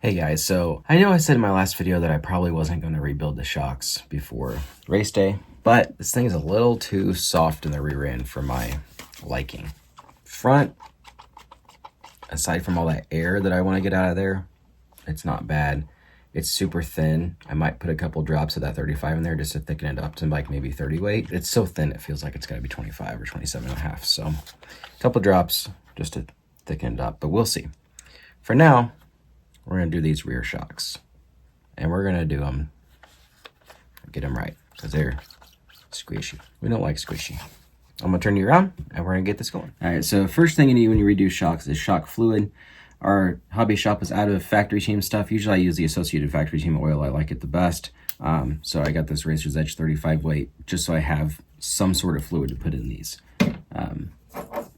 Hey guys, so I know I said in my last video that I probably wasn't going to rebuild the shocks before race day, but this thing is a little too soft in the rear end for my liking. Front, aside from all that air that I want to get out of there, it's not bad. It's super thin. I might put a couple drops of that 35 in there just to thicken it up to like maybe 30 weight. It's so thin it feels like it's got to be 25 or 27 and a half. So a couple drops just to thicken it up, but we'll see. For now, we're going to do these rear shocks, and we're going to do them, get them right, because they're squishy. We don't like squishy. I'm going to turn you around, and we're going to get this going. All right, so first thing you need when you redo shocks is shock fluid. Our hobby shop is out of factory team stuff. Usually I use the Associated Factory Team oil. I like it the best. So I got this Racer's Edge 35 weight, just so I have some sort of fluid to put in these.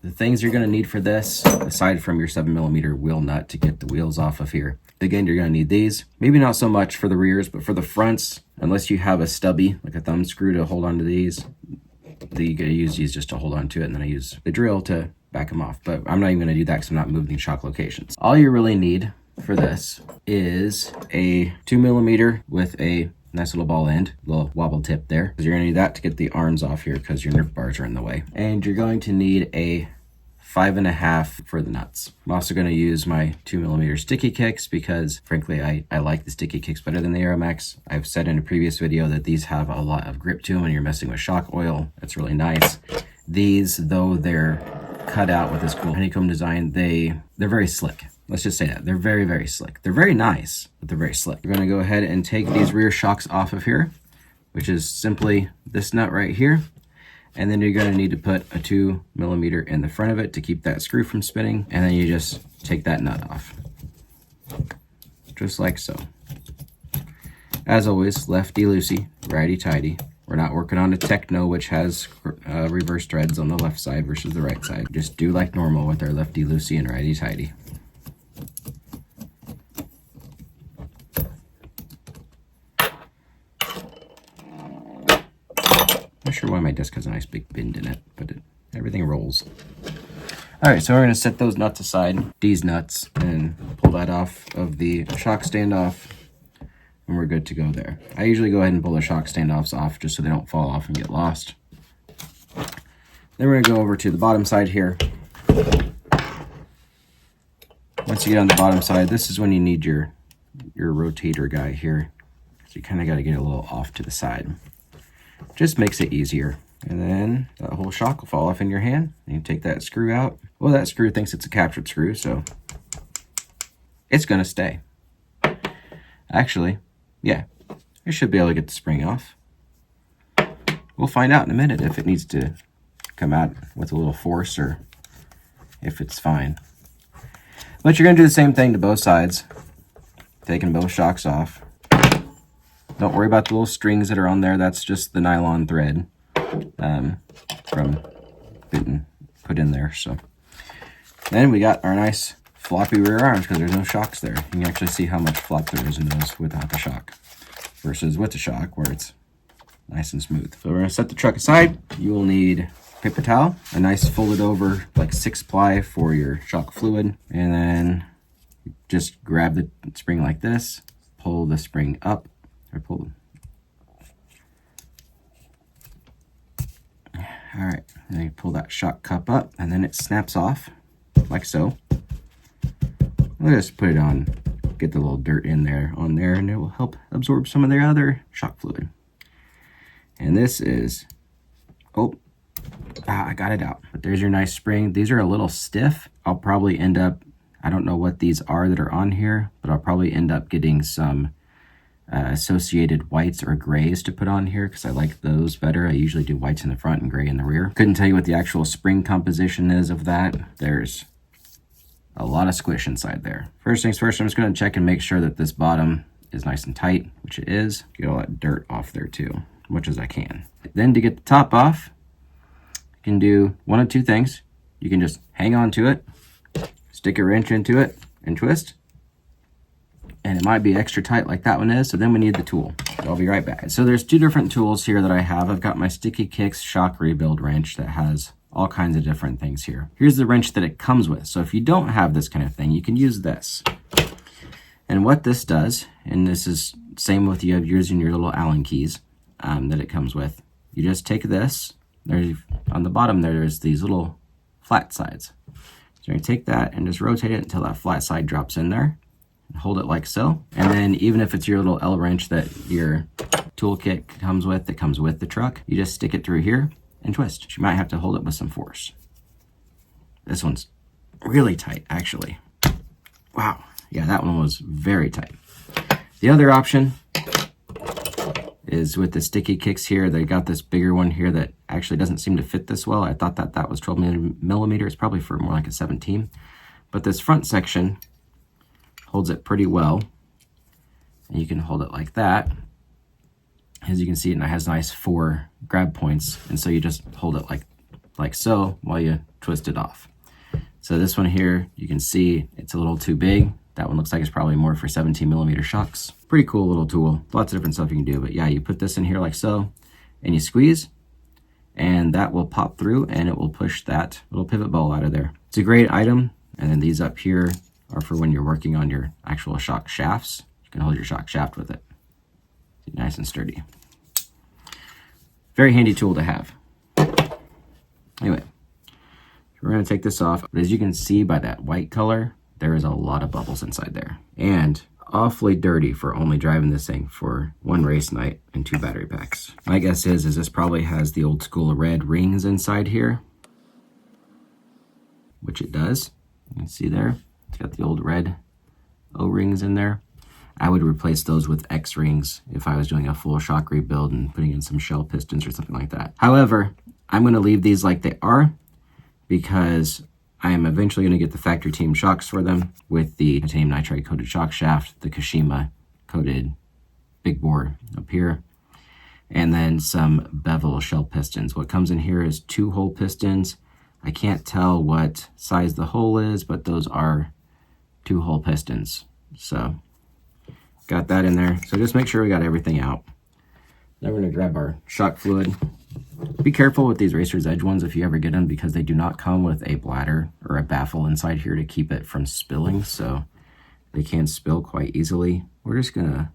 The things you're going to need for this, aside from your 7mm wheel nut to get the wheels off of here, again, you're going to need these. Maybe not so much for the rears, but for the fronts, unless you have a stubby, like a thumb screw to hold onto these, you got to use these just to hold on to it, and then I use the drill to back them off. But I'm not even going to do that because I'm not moving shock locations. All you really need for this is a 2mm with a nice little ball end, little wobble tip there. You're going to need that to get the arms off here because your Nerf bars are in the way. And you're going to need a 5.5 for the nuts. I'm also going to use my 2mm sticky kicks because frankly I like the sticky kicks better than the Aeromax. I've said in a previous video that these have a lot of grip to them when you're messing with shock oil. It's really nice. These, though they're cut out with this cool honeycomb design, they're very slick. Let's just say that. They're very, very slick. They're very nice, but they're very slick. We're going to go ahead and take these rear shocks off of here, which is simply this nut right here. And then you're going to need to put a 2mm in the front of it to keep that screw from spinning. And then you just take that nut off. Just like so. As always, lefty-loosey, righty-tighty. We're not working on a Techno, which has reverse threads on the left side versus the right side. Just do like normal with our lefty-loosey and righty-tighty. Not sure why my desk has a nice big bend in it, but everything rolls. All right, so we're going to set those nuts aside, these nuts, and pull that off of the shock standoff, and we're good to go there. I usually go ahead and pull the shock standoffs off just so they don't fall off and get lost. Then we're going to go over to the bottom side here. Once you get on the bottom side, this is when you need your rotator guy here. So you kind of got to get a little off to the side. Just makes it easier. And then that whole shock will fall off in your hand. And you take that screw out. Well, that screw thinks it's a captured screw, so it's going to stay. Actually, yeah, I should be able to get the spring off. We'll find out in a minute if it needs to come out with a little force or if it's fine. But you're going to do the same thing to both sides. Taking both shocks off. Don't worry about the little strings that are on there. That's just the nylon thread from getting put in there. So then we got our nice floppy rear arms because there's no shocks there. You can actually see how much flop there is in those without the shock versus with the shock where it's nice and smooth. So we're going to set the truck aside. You will need paper towel, a nice folded over like 6-ply for your shock fluid, and then just grab the spring like this, pull the spring up. All right, then you pull that shock cup up and then it snaps off like so. We'll just put it on, get the little dirt in there and it will help absorb some of their other shock fluid. And this is, I got it out. But there's your nice spring. These are a little stiff. I'll probably end up, I don't know what these are that are on here, but I'll probably end up getting some associated whites or grays to put on here because I like those better. I usually do whites in the front and gray in the rear. Couldn't tell you what the actual spring composition is of that. There's a lot of squish inside there. First things first, I'm just going to check and make sure that this bottom is nice and tight, which it is. Get all that dirt off there too, much as I can. Then to get the top off, you can do one of two things. You can just hang on to it, stick a wrench into it, and twist. And it might be extra tight like that one is, so then we need the tool. So I'll be right back. So there's two different tools here that I have. I've got my Sticky Kicks shock rebuild wrench that has all kinds of different things here. Here's the wrench that it comes with. So if you don't have this kind of thing, you can use this. And what this does, and this is same with you have using your little Allen keys that it comes with. You just take this, there's on the bottom there's these little flat sides. So you take that and just rotate it until that flat side drops in there. And hold it like so. And then even if it's your little L wrench that your toolkit comes with, that comes with the truck, you just stick it through here and twist. You might have to hold it with some force. This one's really tight, actually. Wow. Yeah, that one was very tight. The other option is with the sticky kicks here. They got this bigger one here that actually doesn't seem to fit this well. I thought that was 12 millimeters, probably for more like a 17. But this front section holds it pretty well. And you can hold it like that. As you can see, it has nice 4 grab points. And so you just hold it like so while you twist it off. So this one here, you can see it's a little too big. That one looks like it's probably more for 17 millimeter shocks. Pretty cool little tool. Lots of different stuff you can do. But yeah, you put this in here like so, and you squeeze, and that will pop through, and it will push that little pivot ball out of there. It's a great item. And then these up here are for when you're working on your actual shock shafts. You can hold your shock shaft with it. Nice and sturdy. Very handy tool to have. Anyway, we're going to take this off. But as you can see by that white color, there is a lot of bubbles inside there. And awfully dirty for only driving this thing for 1 race night and 2 battery packs. My guess is this probably has the old school red rings inside here, which it does. You can see there, it's got the old red O-rings in there. I would replace those with X rings if I was doing a full shock rebuild and putting in some shell pistons or something like that. However, I'm going to leave these like they are because I am eventually going to get the factory team shocks for them with the titanium nitride coated shock shaft, the Kashima coated big bore up here, and then some bevel shell pistons. What comes in here is 2-hole pistons. I can't tell what size the hole is, but those are 2-hole pistons. So got that in there. So just make sure we got everything out. Now we're going to grab our shock fluid. Be careful with these Racer's Edge ones if you ever get them, because they do not come with a bladder or a baffle inside here to keep it from spilling, so they can spill quite easily. We're just going to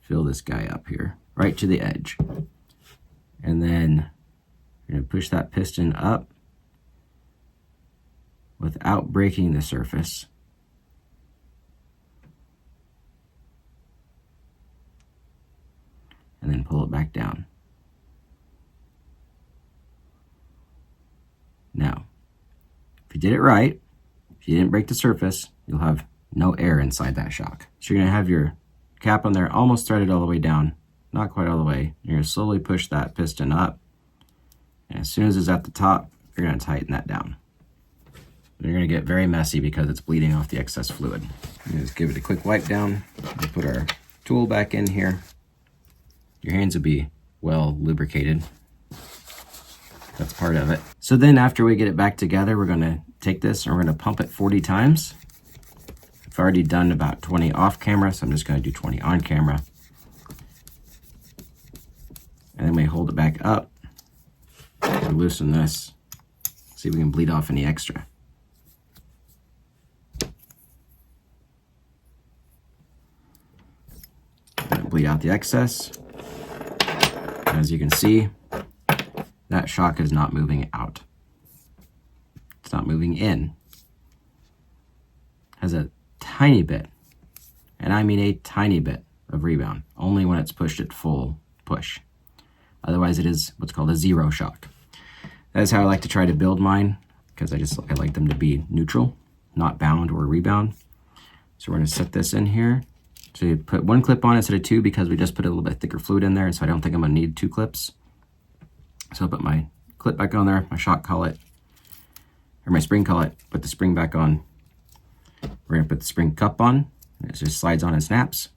fill this guy up here, right to the edge. And then you're going to push that piston up without breaking the surface. And then pull it back down. Now, if you did it right, if you didn't break the surface, you'll have no air inside that shock. So you're going to have your cap on there almost threaded all the way down, not quite all the way. You're going to slowly push that piston up. And as soon as it's at the top, you're going to tighten that down. And you're going to get very messy because it's bleeding off the excess fluid. Just give it a quick wipe down. We'll put our tool back in here. Your hands will be well lubricated. That's part of it. So then after we get it back together, we're going to take this and we're going to pump it 40 times. I've already done about 20 off camera, so I'm just going to do 20 on camera. And then we hold it back up and loosen this. See if we can bleed off any extra. Bleed out the excess. As you can see, that shock is not moving out. It's not moving in. Has a tiny bit, and I mean a tiny bit of rebound, only when it's pushed at full push. Otherwise it is what's called a zero shock. That is how I like to try to build mine, because I like them to be neutral, not bound or rebound. So we're going to set this in here. So you put 1 clip on instead of 2 because we just put a little bit thicker fluid in there, so I don't think I'm going to need 2 clips. So I'll put my clip back on there, my shock collet, or my spring collet, put the spring back on. We're going to put the spring cup on. It just slides on and snaps.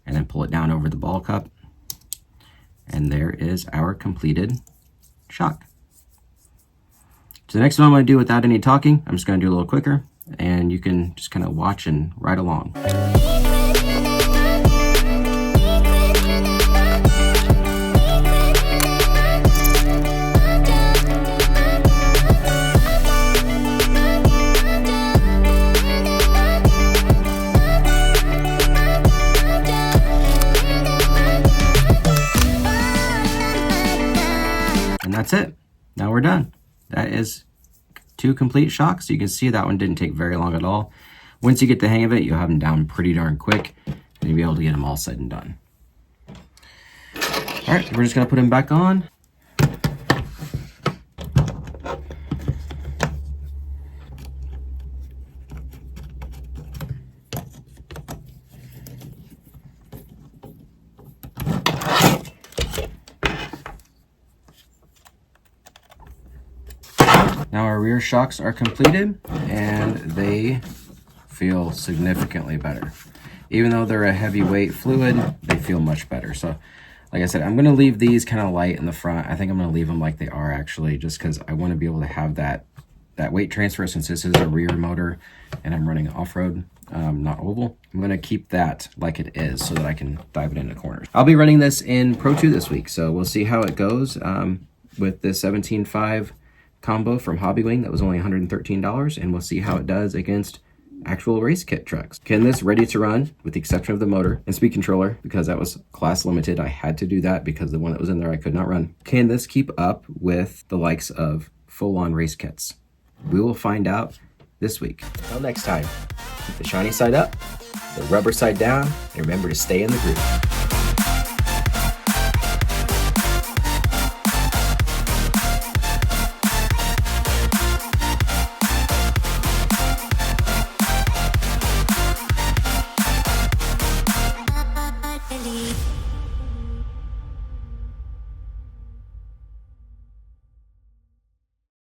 And then pull it down over the ball cup. And there is our completed shock. So the next one I'm going to do without any talking, I'm just going to do a little quicker, and you can just kind of watch and ride along. that's it. Now we're done. That is 2 complete shocks. So you can see that one didn't take very long at all. Once you get the hang of it, you'll have them down pretty darn quick, and you'll be able to get them all said and done. All right, we're just gonna put them back on. Now our rear shocks are completed, and they feel significantly better. Even though they're a heavyweight fluid, they feel much better. So like I said, I'm gonna leave these kind of light in the front. I think I'm gonna leave them like they are actually, just because I want to be able to have that weight transfer, since this is a rear motor and I'm running off-road, not oval. I'm gonna keep that like it is so that I can dive it into corners. I'll be running this in Pro2 this week, so we'll see how it goes with the 17.5 combo from Hobbywing that was only $113, and we'll see how it does against actual race kit trucks. Can this ready to run, with the exception of the motor and speed controller, because that was class limited. I had to do that because the one that was in there I could not run. Can this keep up with the likes of full-on race kits? We will find out this week. Until next time, keep the shiny side up, the rubber side down, and remember to stay in the groove.